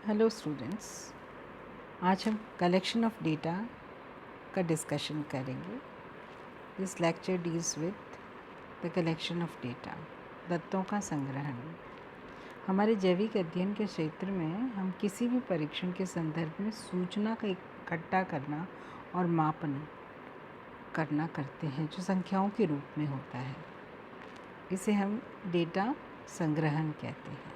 Hello students. आज हम collection of data का डिस्कशन करेंगे। This lecture deals with the collection of data, दत्तों का संग्रहण। हमारे जैविक अध्ययन के क्षेत्र में हम किसी भी परीक्षण के संदर्भ में सूचना का इकट्ठा करना और मापन करना करते हैं, जो संख्याओं के रूप में होता है। इसे हम डेटा संग्रहण कहते हैं।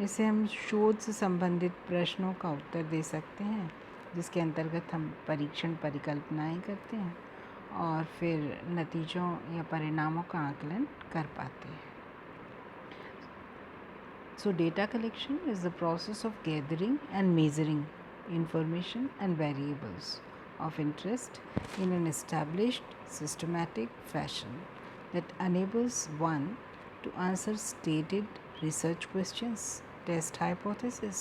इसे हम शोध से संबंधित प्रश्नों का उत्तर दे सकते हैं, जिसके अंतर्गत हम परीक्षण परिकल्पनाएं करते हैं और फिर नतीजों या परिणामों का आकलन कर पाते हैं। So data collection is the process of gathering and measuring information and variables of interest in an established systematic fashion that enables one to answer stated research questions, test hypotheses,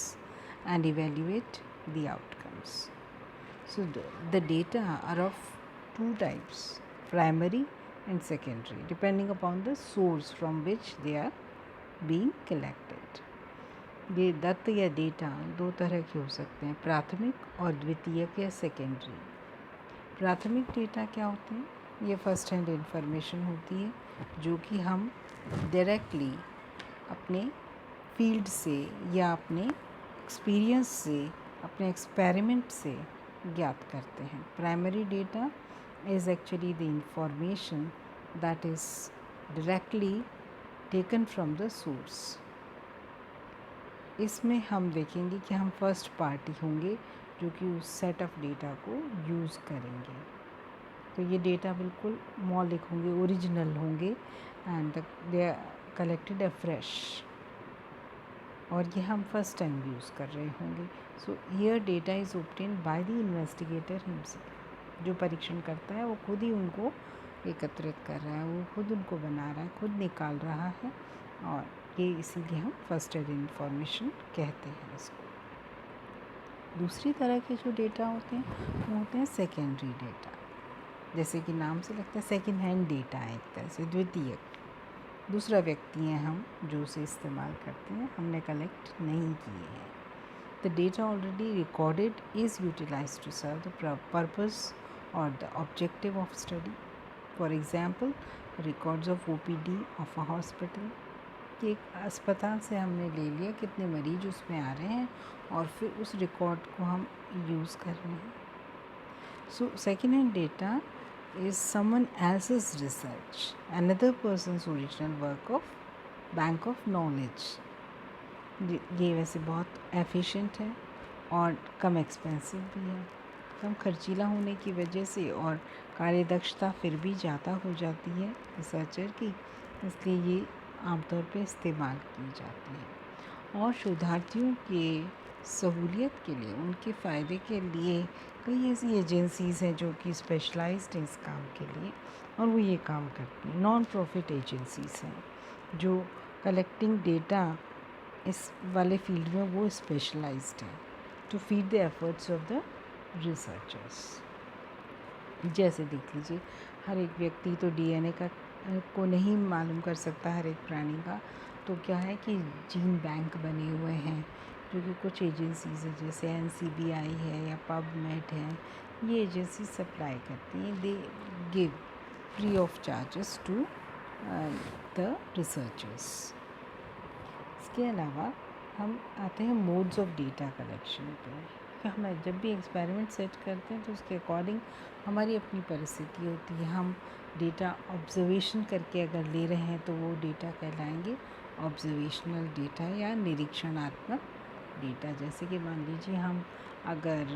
and evaluate the outcomes. So the data are of two types, primary and secondary, depending upon the source from which they are being collected. ये दत्त या data दो तरह के हो सकते हैं, प्राथमिक और द्वितीयक या सेकेंडरी। प्राथमिक डेटा क्या होते हैं? ये फर्स्ट हैंड इंफॉर्मेशन होती है, जो कि हम डायरेक्टली अपने फील्ड से या अपने एक्सपीरियंस से, अपने एक्सपेरिमेंट से ज्ञात करते हैं। Primary data is actually the information that is directly taken from the source. इसमें हम देखेंगे कि हम फर्स्ट पार्टी होंगे जो कि उस सेट ऑफ डेटा को यूज़ करेंगे। तो ये डेटा बिल्कुल मौलिक होंगे, ओरिजिनल होंगे, and they are collected afresh, और ये हम फर्स्ट टाइम यूज़ कर रहे होंगे। So here data is obtained by the investigator himself. जो परीक्षण करता है वो खुद ही उनको एकत्रित कर रहा है, वो खुद उनको बना रहा है, खुद निकाल रहा है, और ये इसीलिए हम फर्स्ट एड इंफॉर्मेशन कहते हैं इसको। दूसरी तरह के जो डेटा होते हैं वो होते हैं सेकेंडरी डेटा। जैसे कि नाम से लगता है, सेकेंड हैंड डेटा है, एक तरह से द्वितीयक। दूसरा व्यक्ति हैं हम जो उसे इस्तेमाल करते हैं, हमने कलेक्ट नहीं किए हैं। The data already recorded is utilized to serve the purpose और the objective of study. For example, records of OPD of a hospital, कि एक अस्पताल से हमने ले लिया कितने मरीज उसमें आ रहे हैं और फिर उस रिकॉर्ड को हम यूज़ कर रहे हैं। So second hand data is someone else's research, another person's original work of bank of knowledge. ये वैसे बहुत एफिशिएंट है और कम एक्सपेंसिव भी है। कम खर्चीला होने की वजह से और कार्यदक्षता फिर भी ज़्यादा हो जाती है रिसर्चर की, इसलिए ये आमतौर पे इस्तेमाल की जाती है। और शोधार्थियों के सहूलियत के लिए, उनके फ़ायदे के लिए कई ऐसी एजेंसीज़ हैं जो कि स्पेशलाइज्ड हैं इस काम के लिए, और वो ये काम करती हैं। नॉन प्रॉफिट एजेंसीज़ हैं जो कलेक्टिंग डेटा इस वाले फील्ड में वो स्पेशलाइज्ड हैं to feed the efforts of the researchers. जैसे देख लीजिए, हर एक व्यक्ति तो DNA को नहीं मालूम कर सकता, हर एक प्राणी का। तो क्या है कि जीन बैंक बने हुए हैं जो कि कुछ एजेंसीज है, जैसे NCBI है या PubMed है, ये एजेंसी सप्लाई करती हैं। They give free of charges to the researchers. इसके अलावा हम आते हैं मोड्स ऑफ डेटा कलेक्शन पे। कि हम जब भी एक्सपेरिमेंट सेट करते हैं तो उसके अकॉर्डिंग हमारी अपनी परिस्थिति होती है। हम डेटा ऑब्जर्वेशन करके अगर ले रहे हैं तो वो डेटा कहलाएंगे ऑब्जर्वेशनल डेटा या निरीक्षणात्मक डेटा। जैसे कि मान लीजिए हम अगर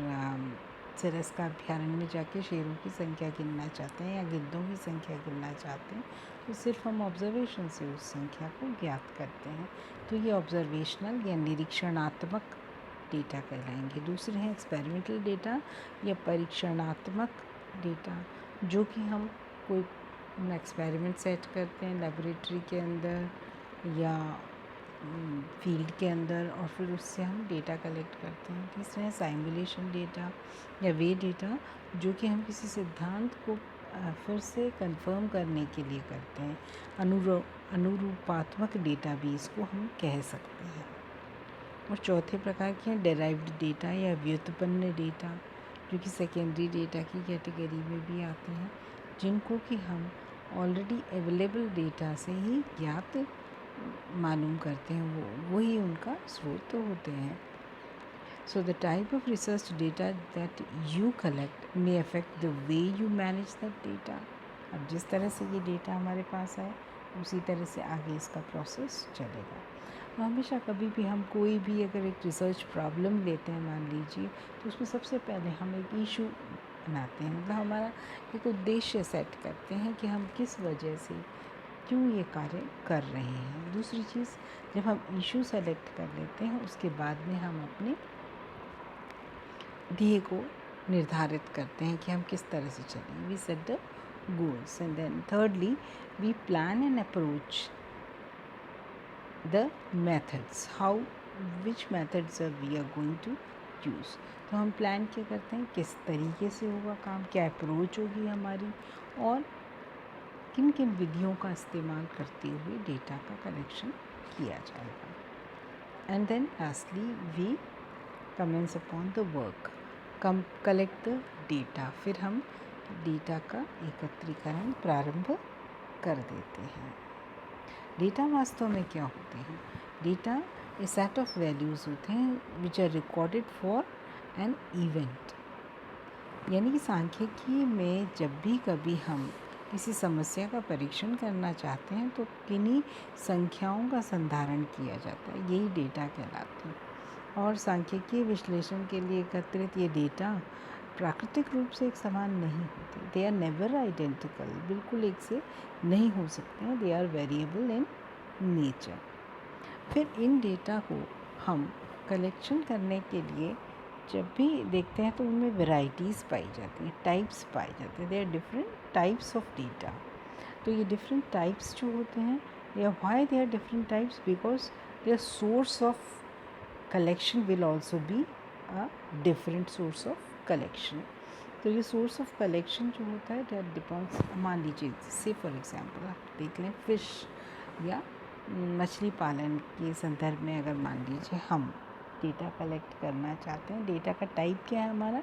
सिरस्का अभ्यारण्य में जाके शेरों की संख्या गिनना चाहते हैं या गिद्धों की संख्या गिनना चाहते हैं, तो सिर्फ हम ऑब्जर्वेशन से उस संख्या को ज्ञात करते हैं। तो ये ऑब्जर्वेशनल या निरीक्षणात्मक डेटा कहलाएंगे। दूसरे हैं एक्सपेरिमेंटल डेटा या परीक्षणात्मक डेटा, जो कि हम कोई एक्सपेरिमेंट सेट करते हैं लेबोरेटरी के अंदर या फील्ड के अंदर, और फिर उससे हम डेटा कलेक्ट करते हैं। तीसरे हैं साइमुलेशन डेटा या वे डेटा जो कि हम किसी सिद्धांत को फिर से कंफर्म करने के लिए करते हैं। अनुरूपात्मक डेटा भी इसको हम कह सकते हैं। और चौथे प्रकार के हैं डेराइव्ड डेटा या व्युत्पन्न डेटा, जो कि सेकेंडरी डेटा की कैटेगरी में भी आते हैं, जिनको कि हम ऑलरेडी अवेलेबल डेटा से ही ज्ञात मालूम करते हैं, वही उनका स्रोत होते हैं. So the type of research data that you collect may affect the way you manage that data. अब जिस तरह से ये डेटा हमारे पास है उसी तरह से आगे इसका प्रोसेस चलेगा. तो हमेशा कभी भी हम कोई भी अगर एक रिसर्च प्रॉब्लम लेते हैं मान लीजिए, तो उसमें सबसे पहले हम एक इशू बनाते हैं, मतलब हमारा एक उद्देश्य सेट करते हैं कि हम किस वजह से क्यों ये कार्य कर रहे हैं. दूसरी चीज़, जब हम इशू सेलेक्ट कर लेते हैं उसके बाद में हम अपने ध्येय को निर्धारित करते हैं कि हम किस तरह से चलेंगे. We set the goals and then thirdly we plan and approach the methods, how which methods are we are going to use. तो हम प्लान क्या करते हैं, किस तरीके से होगा काम, क्या अप्रोच होगी हमारी, और किन किन विधियों का इस्तेमाल करते हुए डेटा का कलेक्शन किया जाएगा. And then lastly we commence upon the work, collect the data. फिर हम डेटा का एकत्रीकरण प्रारंभ कर देते हैं. डेटा वास्तव में क्या होते हैं? Data a set of values होते हैं which are recorded for an event. यानी कि सांख्यिकी में जब भी कभी हम किसी समस्या का परीक्षण करना चाहते हैं तो किन्हीं संख्याओं का संधारण किया जाता है, यही डेटा कहलाते हैं. और सांख्यिकीय विश्लेषण के लिए एकत्रित ये डेटा प्राकृतिक रूप से एक समान नहीं होते. दे आर नेवर आइडेंटिकल, बिल्कुल एक से नहीं हो सकते हैं. They are variable in nature. फिर इन डेटा को हम कलेक्शन करने के लिए जब भी देखते हैं तो उनमें वेराइटीज़ पाई जाती हैं, टाइप्स पाए जाते हैं. They are different types of data. तो ये डिफरेंट टाइप्स जो होते हैं, या why they are different types, because their source of collection will also be a different source of collection. तो ये सोर्स ऑफ कलेक्शन जो होता है दैट डिपेंड्स, मान लीजिए से फॉर एग्जांपल आप देख लें फिश या मछली पालन के संदर्भ में, अगर मान लीजिए हम डेटा कलेक्ट करना चाहते हैं, डेटा का टाइप क्या है हमारा,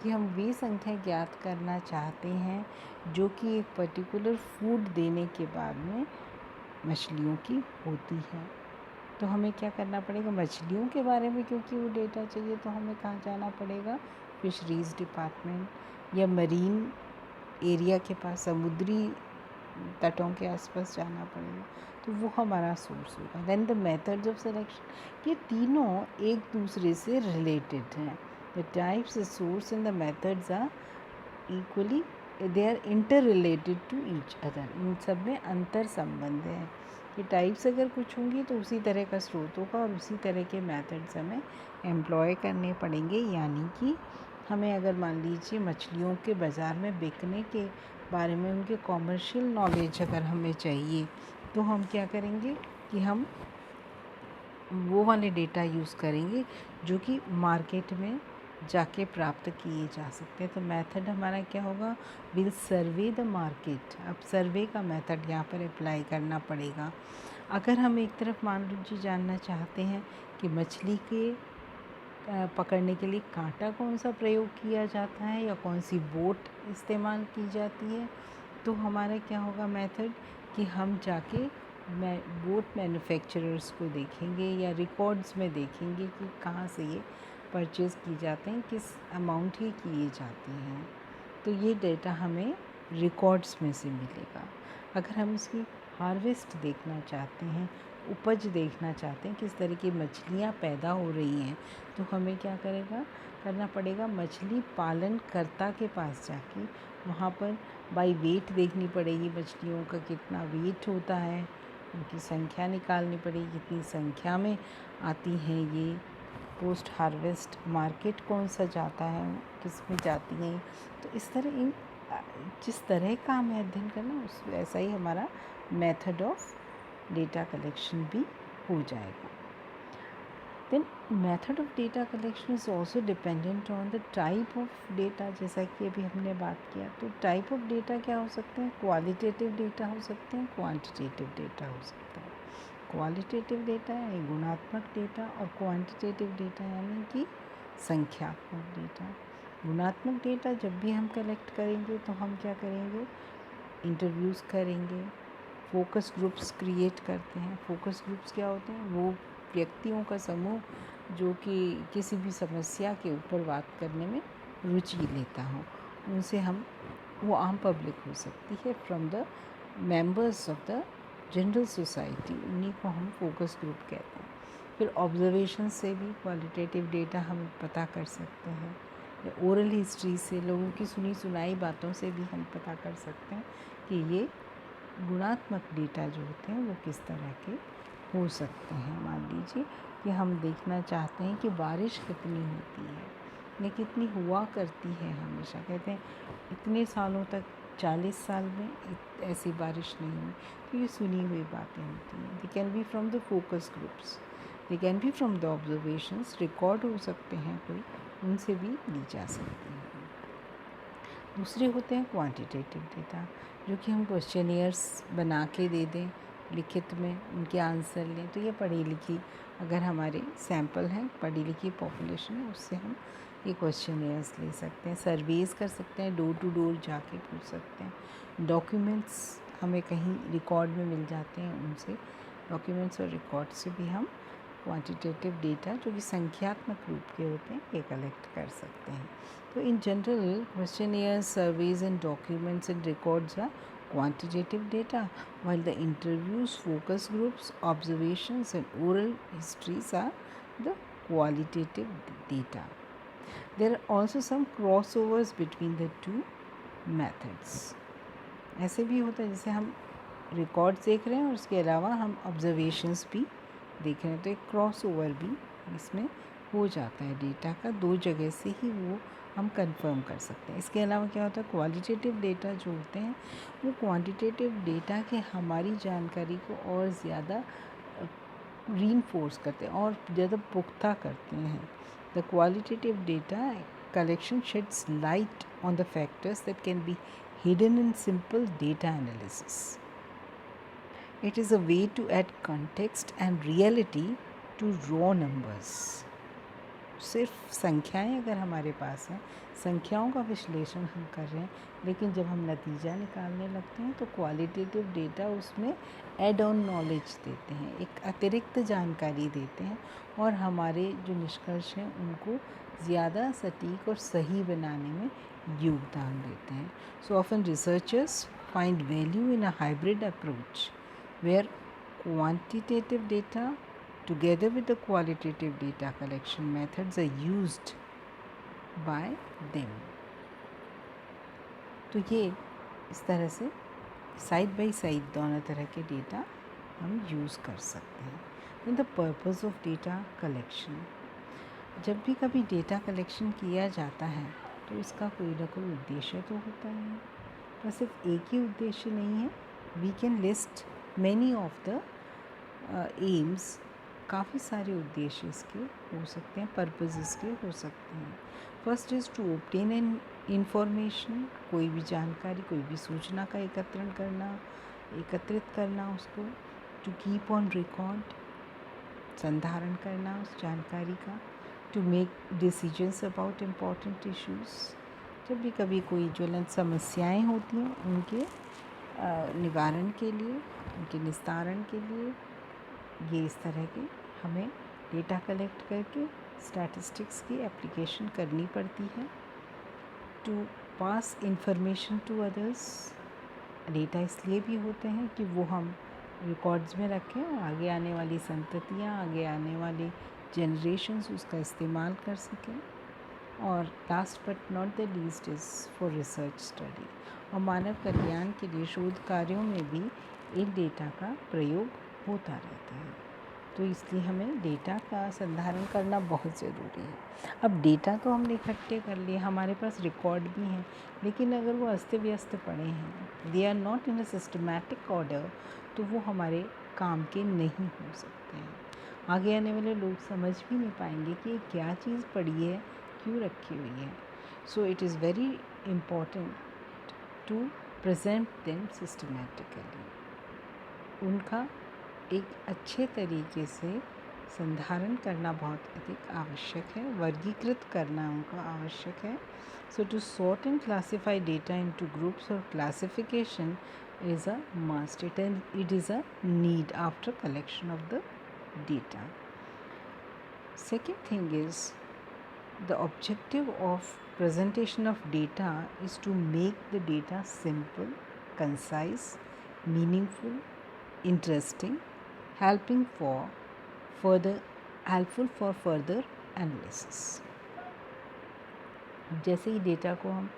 कि हम वे संख्या ज्ञात करना चाहते हैं जो कि एक पर्टिकुलर फूड देने के बाद में मछलियों की होती है. तो हमें क्या करना पड़ेगा, मछलियों के बारे में क्योंकि वो डेटा चाहिए तो हमें कहाँ जाना पड़ेगा, फिशरीज़ डिपार्टमेंट या मरीन एरिया के पास, समुद्री तटों के आसपास जाना पड़ेगा. तो वो हमारा सोर्स होगा. Then the methods of selection, ये तीनों एक दूसरे से रिलेटेड हैं. The types, the source and the methods are equally, they are inter related to each other. इन सब में अंतर संबंध है. ये टाइप्स अगर कुछ होंगी तो उसी तरह का स्रोत होगा और उसी तरह के मेथड्स हमें एम्प्लॉय करने पड़ेंगे. यानी कि हमें अगर मान लीजिए मछलियों के बाज़ार में बिकने के बारे में उनके कॉमर्शियल नॉलेज अगर हमें चाहिए तो हम क्या करेंगे कि हम वो वाले डेटा यूज़ करेंगे जो कि मार्केट में जाके प्राप्त किए जा सकते हैं. तो मेथड हमारा क्या होगा, विल सर्वे द मार्केट. अब सर्वे का मेथड यहाँ पर अप्लाई करना पड़ेगा. अगर हम एक तरफ मान लीजिए जानना चाहते हैं कि मछली के पकड़ने के लिए कांटा कौन सा प्रयोग किया जाता है या कौन सी बोट इस्तेमाल की जाती है, तो हमारा क्या होगा मेथड, कि हम जाके बोट मैन्युफैक्चरर्स को देखेंगे या रिकॉर्ड्स में देखेंगे कि कहाँ से ये परचेज़ की जाते हैं, किस अमाउंट ही किए जाते हैं. तो ये डेटा हमें रिकॉर्ड्स में से मिलेगा. अगर हम इसकी हार्वेस्ट देखना चाहते हैं, उपज देखना चाहते हैं, किस तरह की मछलियाँ पैदा हो रही हैं, तो हमें क्या करना पड़ेगा, मछली पालनकर्ता के पास जाके वहाँ पर बाई वेट देखनी पड़ेगी, मछलियों का कितना वेट होता है, उनकी संख्या निकालनी पड़ेगी, कितनी संख्या में आती हैं ये. पोस्ट हार्वेस्ट मार्केट कौन सा जाता है, किस में जाती हैं. तो इस तरह इन जिस तरह का हमें अध्ययन करना उस वैसा ही हमारा मेथड ऑफ डेटा कलेक्शन भी हो जाएगा. Then method of data collection is also dependent on the type of data. जैसा कि अभी हमने बात किया, तो टाइप ऑफ डेटा क्या हो सकते हैं, क्वालिटेटिव डेटा हो सकते हैं, क्वांटिटेटिव डेटा हो सकता है. क्वालिटेटिव डेटा यानी गुणात्मक डेटा और क्वांटिटेटिव डेटा यानी कि संख्यात्मक डेटा। गुणात्मक डेटा जब भी हम कलेक्ट करेंगे तो हम क्या करेंगे, इंटरव्यूज़ करेंगे, फोकस ग्रुप्स क्रिएट करते हैं। फोकस ग्रुप्स क्या होते हैं, वो व्यक्तियों का समूह जो कि किसी भी समस्या के ऊपर बात करने में रुचि लेता हो, उनसे हम, वो आम पब्लिक हो सकती है, from the members of the general society, उन्हीं को हम फोकस ग्रुप कहते हैं। फिर ऑब्जर्वेशन से भी क्वालिटेटिव डेटा हम पता कर सकते हैं, या ओरल हिस्ट्री से, लोगों की सुनी सुनाई बातों से भी हम पता कर सकते हैं कि ये गुणात्मक डेटा जो होते हैं वो किस तरह के हो सकते हैं। मान लीजिए कि हम देखना चाहते हैं कि बारिश कितनी होती है या कितनी हुआ करती है। हमेशा कहते हैं इतने सालों तक, 40 साल में ऐसी बारिश नहीं हुई, तो ये सुनी हुई बातें होती हैं। They can be from the focus groups, they can be from the observations, record हो सकते हैं कोई, उनसे भी ली जा सकती हैं। दूसरे होते हैं क्वांटिटेटिव डेटा, जो कि हम क्वेश्चनियर्स बना के दे दें लिखित में, उनके आंसर लें। तो ये पढ़ी लिखी, अगर हमारे सैंपल हैं, पढ़ी लिखी पॉपुलेशन है, उससे हम ये क्वेश्चनियर्स ले सकते हैं, सर्वेस कर सकते हैं, डोर टू डोर जाके पूछ सकते हैं। डॉक्यूमेंट्स हमें कहीं रिकॉर्ड में मिल जाते हैं, उनसे डॉक्यूमेंट्स और रिकॉर्ड से भी हम क्वांटिटेटिव डेटा जो कि संख्यात्मक रूप के होते हैं ये कलेक्ट कर सकते हैं। तो in general questionnaires, surveys and documents and records are quantitative data, while the interviews, focus groups, observations and oral histories are the qualitative data. There are also some crossovers between the two methods. ऐसे भी होता है जैसे हम records देख रहे हैं और उसके अलावा हम ऑब्जर्वेशंस भी देख रहे हैं, तो एक क्रॉस ओवर भी इसमें हो जाता है। डेटा का दो जगह से ही वो हम कंफर्म कर सकते हैं। इसके अलावा क्या होता है, क्वालिटेटिव डेटा जो होते हैं वो क्वांटिटेटिव डेटा के हमारी जानकारी को और ज़्यादा रीइंफोर्स करते हैं और ज़्यादा पुख्ता करते हैं। The qualitative data collection sheds light on the factors that can be hidden in simple data analysis. It is a way to add context and reality to raw numbers. सिर्फ संख्याएं अगर हमारे पास हैं, संख्याओं का विश्लेषण हम कर रहे हैं, लेकिन जब हम नतीजा निकालने लगते हैं तो क्वालिटेटिव डेटा उसमें एड ऑन नॉलेज देते हैं, एक अतिरिक्त जानकारी देते हैं और हमारे जो निष्कर्ष हैं उनको ज़्यादा सटीक और सही बनाने में योगदान देते हैं। So often researchers find value in a hybrid approach where quantitative data together with the qualitative data collection methods are used by them. तो ये इस तरह से साइड बाय साइड दोनों तरह के डेटा हम यूज़ कर सकते हैं। In the purpose of data collection, जब भी कभी डेटा कलेक्शन किया जाता है तो इसका कोई ना कोई उद्देश्य तो होता है, पर सिर्फ एक ही उद्देश्य नहीं है। We can list many of the aims, काफ़ी सारे उद्देश्य इसके हो सकते हैं, पर्पज़ इसके हो सकते हैं। First is to obtain an information, कोई भी जानकारी, कोई भी सूचना का एकत्रित करना उसको, टू कीप ऑन रिकॉर्ड, संधारण करना उस जानकारी का, to make decisions about important issues, जब भी कभी कोई ज्वलंत समस्याएं होती हैं उनके निवारण के लिए, उनके निस्तारण के लिए, ये इस तरह के हमें डेटा कलेक्ट करके स्टैटिस्टिक्स की एप्लीकेशन करनी पड़ती है। To pass information to others, data इसलिए भी होते हैं कि वो हम रिकॉर्ड्स में रखें और आगे आने वाली संततियाँ, आगे आने वाले जनरेशन्स उसका इस्तेमाल कर सकें। और last but not the least is for research study, और मानव कल्याण के लिए शोध कार्यों में भी एक डेटा का प्रयोग होता रहता है। तो इसलिए हमें डेटा का संधारण करना बहुत ज़रूरी है। अब डेटा तो हमने इकट्ठे कर लिए, हमारे पास रिकॉर्ड भी हैं, लेकिन अगर वो अस्त व्यस्त पड़े हैं, they are not in a systematic order, तो वो हमारे काम के नहीं हो सकते हैं। आगे आने वाले लोग समझ भी नहीं पाएंगे कि क्या चीज़ पड़ी है, क्यों रखी हुई है। So it is very important to present them systematically, उनका एक अच्छे तरीके से संधारण करना बहुत अधिक आवश्यक है, वर्गीकृत करना उनका आवश्यक है. So to sort and classify data into groups or classification is a must. It is a need after collection of the data. Second thing is, the objective of presentation of data is to make the data simple, concise, meaningful, interesting, helpful for further analysis. जैसे ही data को हम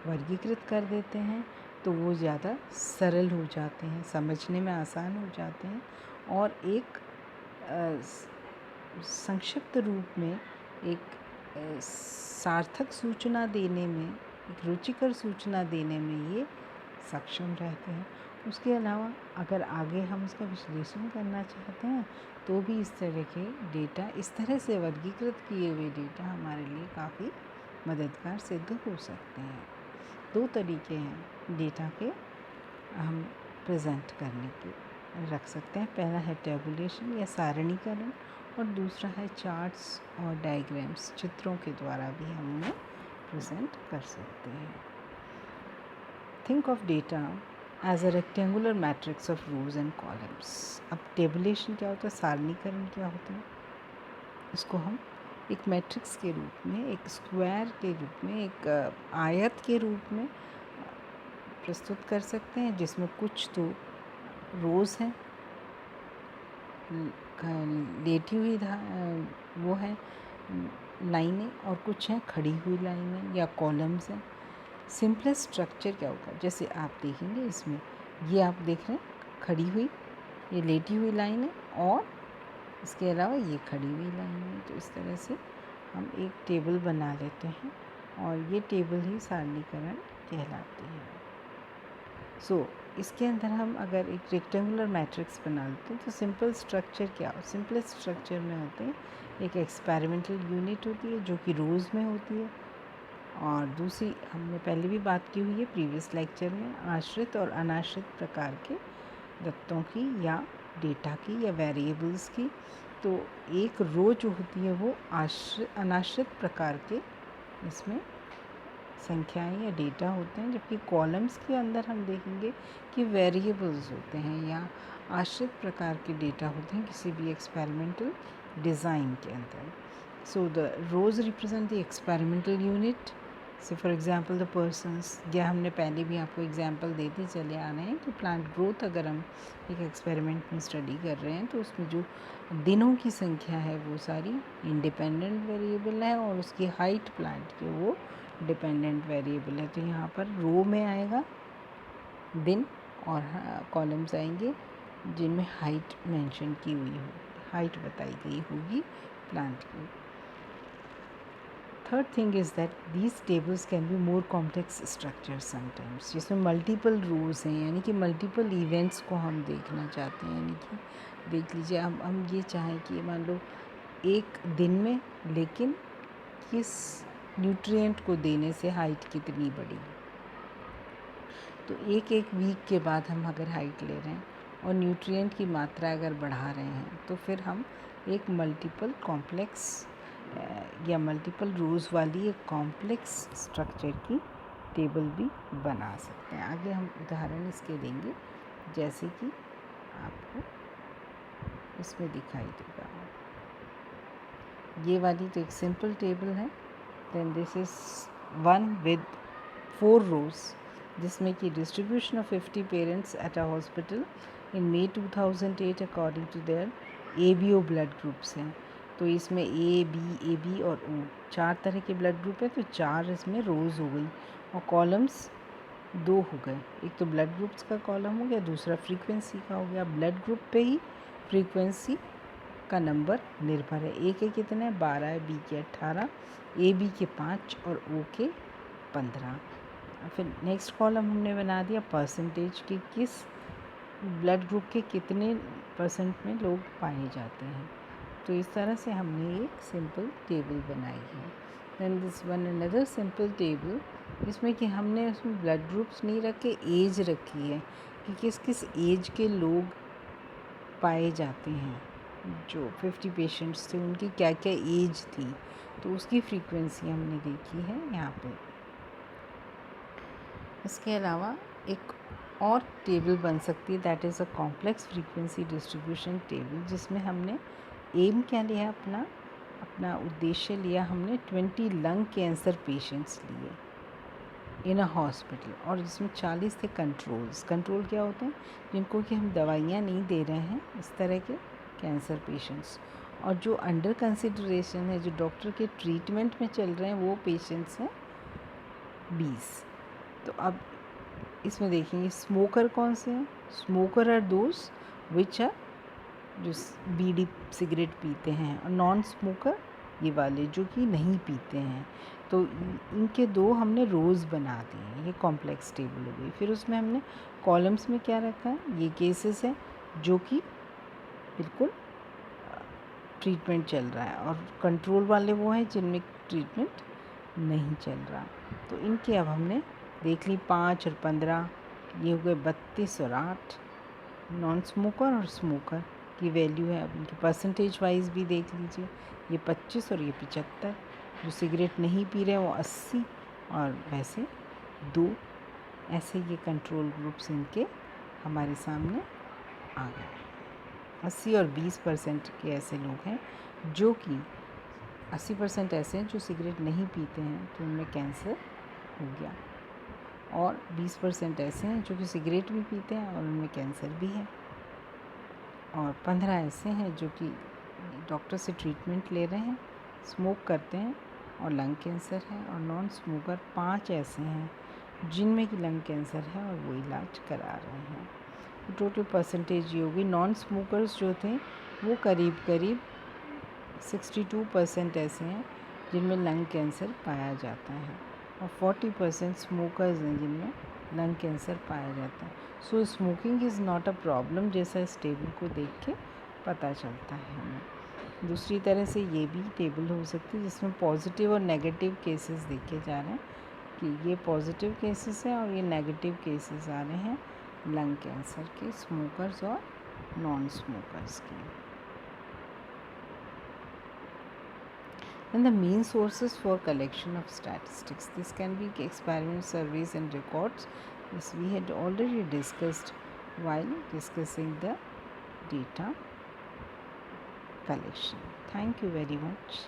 वर्गीकृत कर देते हैं तो वो ज़्यादा सरल हो जाते हैं, समझने में आसान हो जाते हैं और एक संक्षिप्त रूप में एक सार्थक सूचना देने में, एक रुचिकर सूचना देने में ये सक्षम रहते हैं. उसके अलावा अगर आगे हम इसका विश्लेषण करना चाहते हैं तो भी इस तरह के डेटा, इस तरह से वर्गीकृत किए हुए डेटा हमारे लिए काफ़ी मददगार सिद्ध हो सकते हैं. 2 तरीके हैं डेटा के हम प्रेजेंट करने के, रख सकते हैं. पहला है टेबुलेशन या सारणीकरण और दूसरा है चार्ट्स और डायग्राम्स, चित्रों के द्वारा भी हम उन्हें प्रेजेंट कर सकते हैं. Think of data as a rectangular matrix of rows and columns. अब टेबुलेशन क्या होता है, सारणीकरण क्या होता है, इसको हम एक मैट्रिक्स के रूप में, एक स्क्वायर के रूप में, एक आयत के रूप में प्रस्तुत कर सकते हैं जिसमें कुछ तो रोज़ हैं, लेटी हुई वो है लाइनें, और कुछ हैं खड़ी हुई लाइनें या कॉलम्स हैं. सिंपलेस्ट स्ट्रक्चर क्या होगा, जैसे आप देखेंगे इसमें, ये आप देख रहे हैं खड़ी हुई, ये लेटी हुई लाइन है और इसके अलावा ये खड़ी हुई लाइन है. तो इस तरह से हम एक टेबल बना लेते हैं और ये टेबल ही सारणीकरण कहलाती है. सो इसके अंदर हम अगर एक रेक्टेंगुलर मैट्रिक्स बना लेते हैं तो सिंपल स्ट्रक्चर क्या हो, सिंपल स्ट्रक्चर में होते हैं एक एक्सपेरिमेंटल यूनिट होती है जो कि रोज़ में होती है, और दूसरी हमने पहले भी बात की हुई है प्रीवियस लेक्चर में, आश्रित और अनाश्रित प्रकार के तत्वों की या डेटा की या वेरिएबल्स की. तो एक रो जो होती है वो अनाश्रित प्रकार के इसमें संख्याएं या डेटा होते हैं, जबकि कॉलम्स के अंदर हम देखेंगे कि वेरिएबल्स होते हैं या आश्रित प्रकार के डेटा होते हैं किसी भी एक्सपेरिमेंटल डिज़ाइन के अंदर. So the rows represent the experimental unit. Say for example the persons, या हमने पहले भी आपको एग्जांपल देते चले आ रहे हैं कि प्लांट ग्रोथ अगर हम एक एक्सपेरिमेंट में स्टडी कर रहे हैं तो उसमें जो दिनों की संख्या है वो सारी इंडिपेंडेंट वेरिएबल है और उसकी हाइट प्लांट की वो डिपेंडेंट वेरिएबल है. तो यहाँ पर रो में आएगा दिन और कॉलम्स आएंगे जिनमें हाइट मेंशन की हुई होगी, हाइट बताई गई होगी प्लांट की. Third thing is that these tables can be more complex structure sometimes, जिसमें मल्टीपल रोज़ हैं, यानी कि मल्टीपल इवेंट्स को हम देखना चाहते हैं. यानी कि देख लीजिए, हम ये चाहें कि मान लो एक दिन में लेकिन किस न्यूट्रिएंट को देने से हाइट कितनी बढ़ी, तो एक वीक के बाद हम अगर हाइट ले रहे हैं और न्यूट्रिएंट की मात्रा अगर बढ़ा रहे हैं तो फिर हम एक मल्टीपल कॉम्प्लेक्स या मल्टीपल रोज़ वाली एक कॉम्प्लेक्स स्ट्रक्चर की टेबल भी बना सकते हैं. आगे हम उदाहरण इसके देंगे, जैसे कि आपको इसमें दिखाई देगा. ये वाली तो एक सिंपल टेबल है. Then this is one with 4 rows, जिसमें कि distribution of 50 parents at a hospital in May 2008 according to their ABO blood groups हैं. तो इसमें AB और O 4 तरह के ब्लड ग्रुप है, तो 4 इसमें रोज़ हो गई और कॉलम्स 2 हो गए. एक तो ब्लड ग्रुप्स का कॉलम हो गया, दूसरा फ्रीक्वेंसी का हो गया. ब्लड ग्रुप पे ही फ्रीक्वेंसी का नंबर निर्भर है. A के कितने हैं, 12 है, B के 18, AB के 5 और O के 15. फिर नेक्स्ट कॉलम हमने बना दिया परसेंटेज की, किस ब्लड ग्रुप के कितने % में लोग पाए जाते हैं. तो इस तरह से हमने एक सिंपल टेबल बनाई है. Then this one another simple table, इसमें कि हमने उसमें ब्लड ग्रुप्स नहीं रखे, एज रखी है कि किस किस एज के लोग पाए जाते हैं, जो 50 पेशेंट्स थे उनकी क्या क्या एज थी, तो उसकी फ्रीक्वेंसी हमने देखी है यहाँ पे। इसके अलावा एक और टेबल बन सकती है, that is a complex frequency distribution table, जिसमें हमने एम क्या लिया, अपना उद्देश्य लिया हमने 20 लंग कैंसर पेशेंट्स लिए इन अ हॉस्पिटल, और जिसमें 40 थे कंट्रोल्स। कंट्रोल क्या होते हैं, जिनको कि हम दवाइयाँ नहीं दे रहे हैं, इस तरह के कैंसर पेशेंट्स। और जो अंडर कंसिडरेशन है, जो डॉक्टर के ट्रीटमेंट में चल रहे हैं, वो पेशेंट्स हैं 20। तो अब इसमें देखेंगे स्मोकर कौन से हैं। Smoker are those which are जो बीड़ी सिगरेट पीते हैं, और नॉन स्मोकर ये वाले जो कि नहीं पीते हैं। तो इनके दो हमने रोज़ बना दिए, ये कॉम्प्लेक्स टेबल हो गई। फिर उसमें हमने कॉलम्स में क्या रखा है, ये केसेस हैं जो कि बिल्कुल ट्रीटमेंट चल रहा है, और कंट्रोल वाले वो हैं जिनमें ट्रीटमेंट नहीं चल रहा। तो इनके अब हमने देख ली 5 और 15, ये हो गए 32 और 8 नॉन स्मोकर और स्मोकर की वैल्यू है। अब इनके परसेंटेज वाइज भी देख लीजिए, ये 25 और ये 75। जो सिगरेट नहीं पी रहे हैं वो 80 और वैसे 2। ऐसे ये कंट्रोल ग्रुप्स इनके हमारे सामने आ गए। 80 और 20% के ऐसे लोग हैं जो कि 80% ऐसे हैं जो सिगरेट नहीं पीते हैं, तो उनमें कैंसर हो गया, और 20% ऐसे हैं जो कि सिगरेट भी पीते हैं और उनमें कैंसर भी है, और 15 ऐसे हैं जो कि डॉक्टर से ट्रीटमेंट ले रहे हैं, स्मोक करते हैं और लंग कैंसर है, और नॉन स्मोकर 5 ऐसे हैं जिनमें कि लंग कैंसर है और वो इलाज करा रहे हैं। तो टोटल परसेंटेज ये होगी। नॉन स्मोकर्स जो थे वो करीब 62% ऐसे हैं जिनमें लंग कैंसर पाया जाता है, और 40% स्मोकर्स हैं जिनमें लंग कैंसर पाया जाता है। So smoking is not a problem, जैसा इस टेबल को देख के पता चलता है हमें। दूसरी तरह से ये भी टेबल हो सकती है जिसमें पॉजिटिव और नेगेटिव केसेस देखे जा रहे हैं, कि ये पॉजिटिव केसेस हैं और ये नेगेटिव केसेस आ रहे हैं लंग कैंसर के, स्मोकर्स और नॉन स्मोकर्स के। And the main sources for collection of statistics, this can be experiment, surveys and records. This we had already discussed while discussing the data collection. Thank you very much.